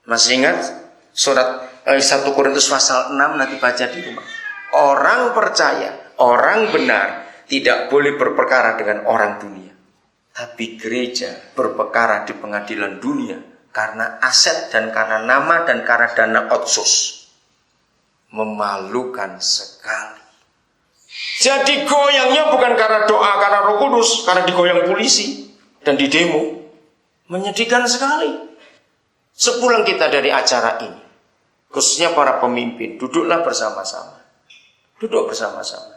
Masih ingat surat 1 Korintus pasal 6, nanti baca di rumah. Orang percaya, orang benar tidak boleh berperkara dengan orang dunia. Tapi gereja berperkara di pengadilan dunia karena aset dan karena nama dan karena dana otsus. Memalukan sekali. Jadi goyangnya bukan karena doa, karena Roh Kudus, karena digoyang polisi dan di demo. Menyedihkan sekali. Sepulang kita dari acara ini, khususnya para pemimpin, duduklah bersama-sama. Duduk bersama-sama.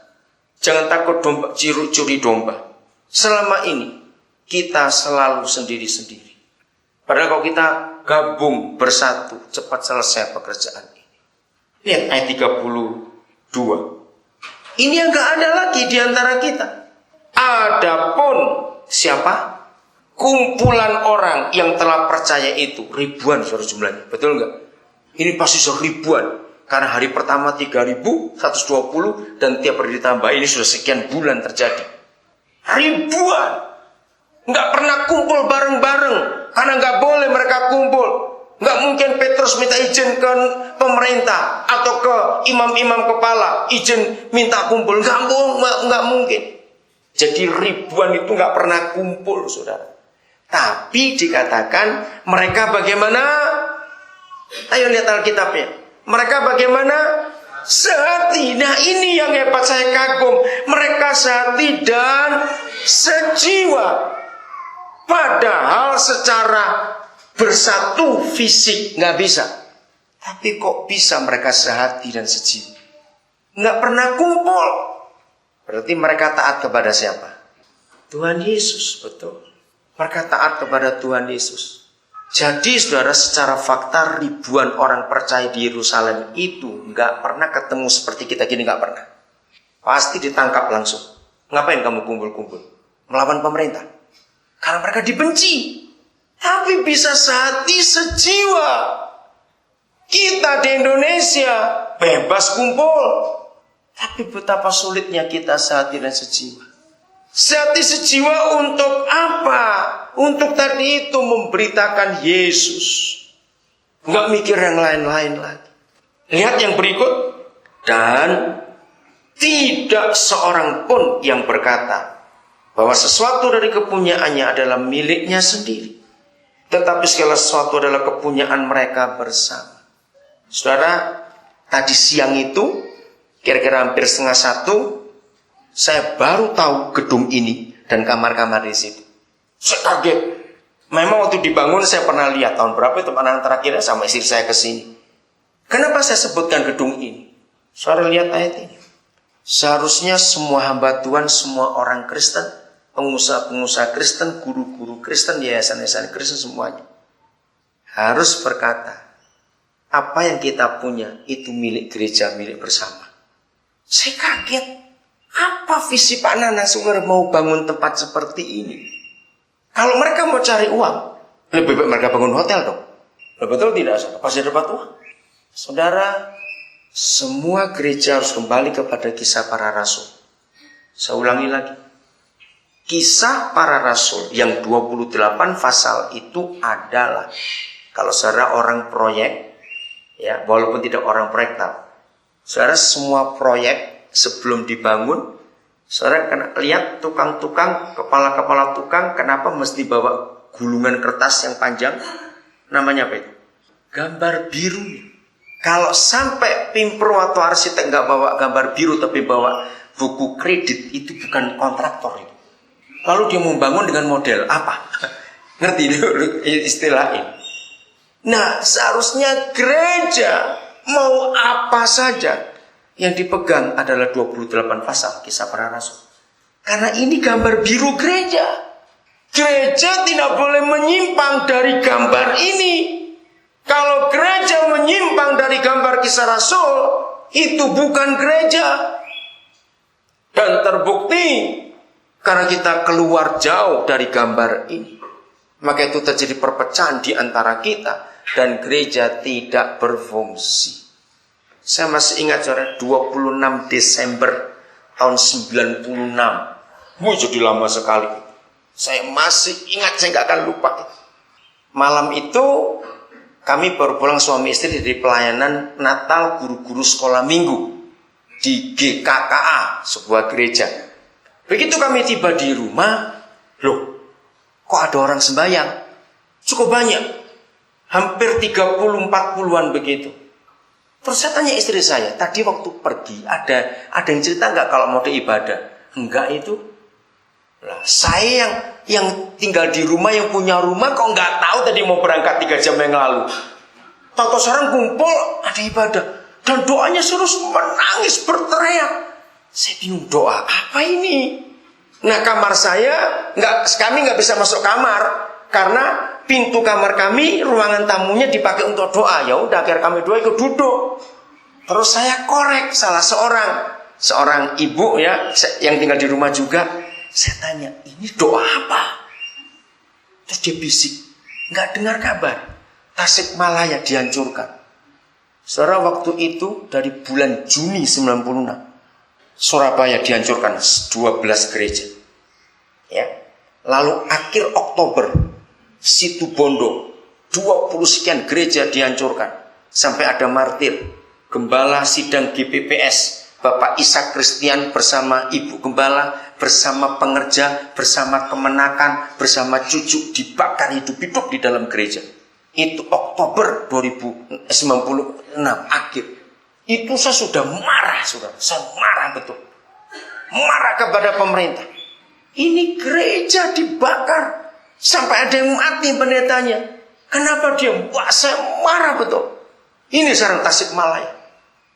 Jangan takut curi domba. Selama ini kita selalu sendiri-sendiri. Padahal kalau kita gabung bersatu, cepat selesai pekerjaan ini. Lihat ayat 32. Ini yang gak ada lagi di antara kita. Adapun siapa? Kumpulan orang yang telah percaya itu ribuan, saudara, jumlahnya. Betul nggak? Ini pasti ribuan. Karena hari pertama 3.120 dan tiap hari ditambah, ini sudah sekian bulan terjadi. Ribuan. Nggak pernah kumpul bareng-bareng karena nggak boleh mereka kumpul. Nggak mungkin Petrus minta izin ke pemerintah atau ke imam-imam kepala izin minta kumpul. Nggak mungkin. Jadi ribuan itu nggak pernah kumpul, saudara. Tapi dikatakan mereka bagaimana? Ayo lihat Alkitabnya. Mereka bagaimana? Sehati. Nah ini yang hebat, saya kagum. Mereka sehati dan sejiwa. Padahal secara bersatu fisik nggak bisa. Tapi kok bisa mereka sehati dan sejiwa? Nggak pernah kumpul. Berarti mereka taat kepada siapa? Tuhan Yesus, betul. Mereka taat kepada Tuhan Yesus. Jadi saudara, secara fakta ribuan orang percaya di Yerusalem itu nggak pernah ketemu seperti kita gini, nggak pernah. Pasti ditangkap langsung. Ngapain kamu kumpul-kumpul? Melawan pemerintah. Karena mereka dibenci. Tapi bisa sehati sejiwa. Kita di Indonesia bebas kumpul. Tapi betapa sulitnya kita sehati dan sejiwa. Sehati sejiwa untuk apa? Untuk tadi itu memberitakan Yesus. Enggak mikir yang lain-lain lagi. Lihat yang berikut. Dan tidak seorang pun yang berkata bahwa sesuatu dari kepunyaannya adalah miliknya sendiri. Tetapi segala sesuatu adalah kepunyaan mereka bersama. Saudara, tadi siang itu kira-kira hampir 12:30 saya baru tahu gedung ini dan kamar-kamar di situ. Saya kaget. Memang waktu dibangun saya pernah lihat tahun berapa itu pandangan terakhirnya sama istri saya ke sini. Kenapa saya sebutkan gedung ini? Saudara lihat ayat ini. Seharusnya semua hamba Tuhan, semua orang Kristen, pengusaha-pengusaha Kristen, guru-guru Kristen, yayasan-yayasan Kristen semuanya harus berkata, apa yang kita punya itu milik gereja, milik bersama. Saya kaget. Apa visi Pak Nana Sunger mau bangun tempat seperti ini? Kalau mereka mau cari uang, lebih baik mereka bangun hotel dong. Betul tidak? Pasti dapat uang. Saudara, semua gereja harus kembali kepada kisah para rasul. Saya ulangi lagi. Kisah para rasul yang 28 pasal itu adalah, kalau saudara orang proyek, ya walaupun tidak orang proyek tahu, saudara semua proyek sebelum dibangun, saudara kena lihat tukang-tukang, kepala-kepala tukang, kenapa mesti bawa gulungan kertas yang panjang? Namanya apa itu? Gambar biru. Kalau sampai pimpro atau arsitek nggak bawa gambar biru tapi bawa buku kredit, itu bukan kontraktor itu. Lalu dia membangun dengan model apa? Ngerti istilah ini? Nah, seharusnya gereja mau apa saja yang dipegang adalah 28 pasal kisah para rasul. Karena ini gambar biru gereja. Gereja tidak boleh menyimpang dari gambar ini. Kalau gereja menyimpang dari gambar kisah rasul, itu bukan gereja. Dan terbukti karena kita keluar jauh dari gambar ini, maka itu terjadi perpecahan di antara kita dan gereja tidak berfungsi. Saya masih ingat saudara, 26 Desember tahun 96. Jadi lama sekali. Saya masih ingat, saya nggak akan lupa. Malam itu Kami baru pulang suami istri dari pelayanan Natal guru-guru sekolah minggu di GKKA, sebuah gereja. Begitu kami tiba di rumah, loh, kok ada orang sembahyang? Cukup banyak. Hampir 30-40-an begitu. Terus saya tanya istri saya, tadi waktu pergi ada yang cerita nggak kalau mau ibadah? Enggak itu. Lah, saya yang tinggal di rumah, yang punya rumah kok nggak tahu tadi mau berangkat 3 jam yang lalu. Tahu-tahu sekarang kumpul ada ibadah dan doanya terus menangis berteriak. Saya bingung, doa apa ini? Nah, kamar saya kami nggak bisa masuk kamar karena pintu kamar kami, ruangan tamunya dipakai untuk doa. Ya udah, akhirnya kami doa ikut duduk. Terus saya korek salah seorang ibu ya yang tinggal di rumah juga. Saya tanya, ini doa apa? Terus dia bisik, nggak dengar kabar. Tasikmalaya dihancurkan. Saudara, waktu itu dari bulan Juni 96, Surabaya dihancurkan 12 gereja. Ya. Lalu akhir Oktober, Situbondo 20 sekian gereja dihancurkan. Sampai ada martir. Gembala sidang GPPS, Bapak Isa Kristian bersama Ibu Gembala, bersama pengerja, bersama kemenakan, bersama cucu dibakar hidup-hidup di dalam gereja. Itu Oktober 2096 akhir. Itu saya sudah marah, saudara. Saya marah betul. Marah kepada pemerintah. Ini gereja dibakar. Sampai ada yang mati pendetanya. Kenapa dia? Wah, saya marah betul. Ini sekarang Tasikmalaya.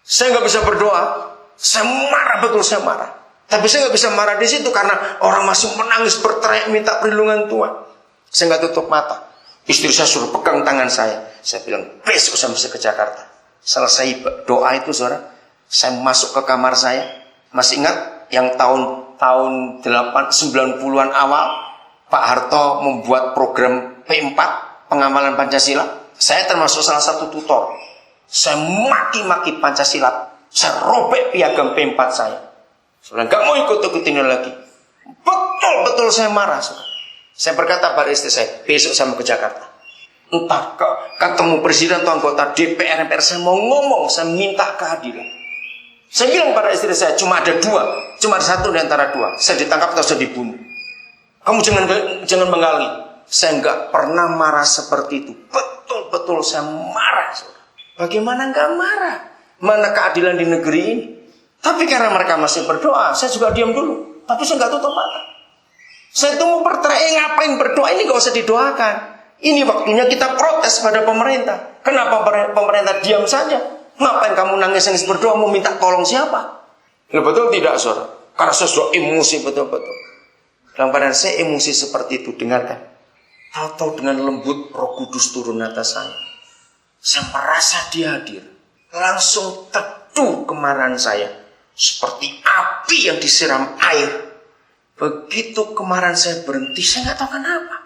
Saya nggak bisa berdoa. Saya marah betul, saya marah. Tapi saya nggak bisa marah di situ karena orang masih menangis berteriak minta perlindungan Tuhan. Saya nggak tutup mata. Istri saya suruh pegang tangan saya. Saya bilang, besok saya mesti ke Jakarta. Selesai doa itu, saudara, saya masuk ke kamar saya. Masih ingat yang tahun 90-an awal, Pak Harto membuat program P4, pengamalan Pancasila. Saya termasuk salah satu tutor. Saya maki-maki Pancasila. Saya robek piagam P4 saya. Saudara, gak mau ikut-ikutin lagi. Betul-betul saya marah, saudara. Saya berkata pada istri saya, besok saya mau ke Jakarta. Entah ketemu presiden atau anggota DPR, MPR, saya mau ngomong, saya minta keadilan. Saya bilang pada istri saya, cuma ada satu di antara dua. Saya ditangkap atau saya dibunuh. Kamu jangan menghalangi. Saya nggak pernah marah seperti itu. Betul-betul saya marah, saudara. Bagaimana nggak marah? Mana keadilan di negeri ini? Tapi karena mereka masih berdoa, saya juga diam dulu. Tapi saya nggak tutup mata. Saya tunggu berteriak, ngapain berdoa? Ini nggak usah didoakan. Ini waktunya kita protes pada pemerintah. Kenapa pemerintah diam saja? Ngapain kamu nangis-nangis berdoa, mau minta tolong siapa? Ya, betul tidak, saudara? Karena saya sudah emosi betul-betul. Dalam keadaan saya emosi seperti itu, dengarkan. Tahu-tahu dengan lembut Roh Kudus turun atas saya. Saya merasa dia hadir. Langsung teduh kemarahan saya. Seperti api yang disiram air. Begitu kemarahan saya berhenti, saya nggak tahu kenapa.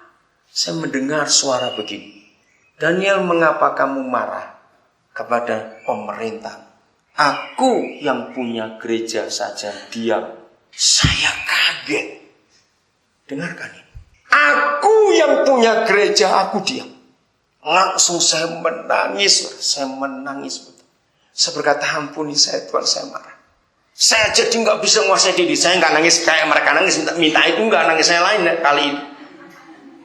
Saya mendengar suara begini. Daniel, mengapa kamu marah kepada pemerintah? Aku yang punya gereja saja diam. Saya kaget. Dengarkan ini. Aku yang punya gereja, aku diam. Langsung saya menangis. Saya menangis betul. Saya berkata, ampuni saya Tuhan, saya marah. Saya jadi nggak bisa menguasai diri. Saya nggak nangis kayak mereka nangis minta itu, nggak nangis saya lain kali ini.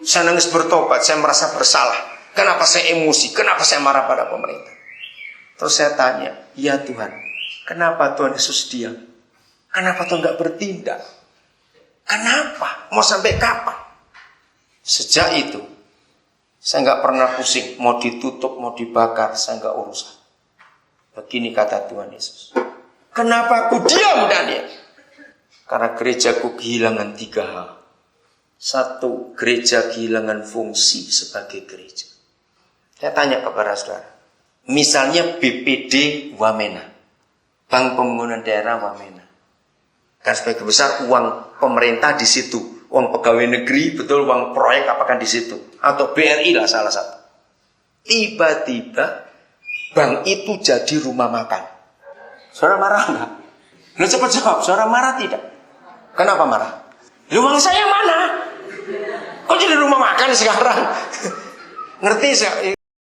Saya nangis bertobat. Saya merasa bersalah. Kenapa saya emosi? Kenapa saya marah pada pemerintah? Terus saya tanya, ya Tuhan, kenapa Tuhan Yesus diam? Kenapa Tuhan nggak bertindak? Kenapa? Mau sampai kapan? Sejak itu, saya nggak pernah pusing. Mau ditutup, mau dibakar, saya nggak urusan. Begini kata Tuhan Yesus. Kenapa aku diam, Daniel? Karena gerejaku kehilangan 3 hal. 1, gereja kehilangan fungsi sebagai gereja. Saya tanya kepada saudara. Misalnya BPD Wamena, Bank Pembangunan Daerah Wamena. Kan sebagai besar uang pemerintah di situ. Uang pegawai negeri, betul, uang proyek apakah di situ. Atau BRI lah salah satu. Tiba-tiba bank itu jadi rumah makan. Saudara marah enggak? Lu cepat jawab, saudara marah tidak? Kenapa marah? Uang saya mana? Kok jadi rumah makan sekarang? Ngerti sih?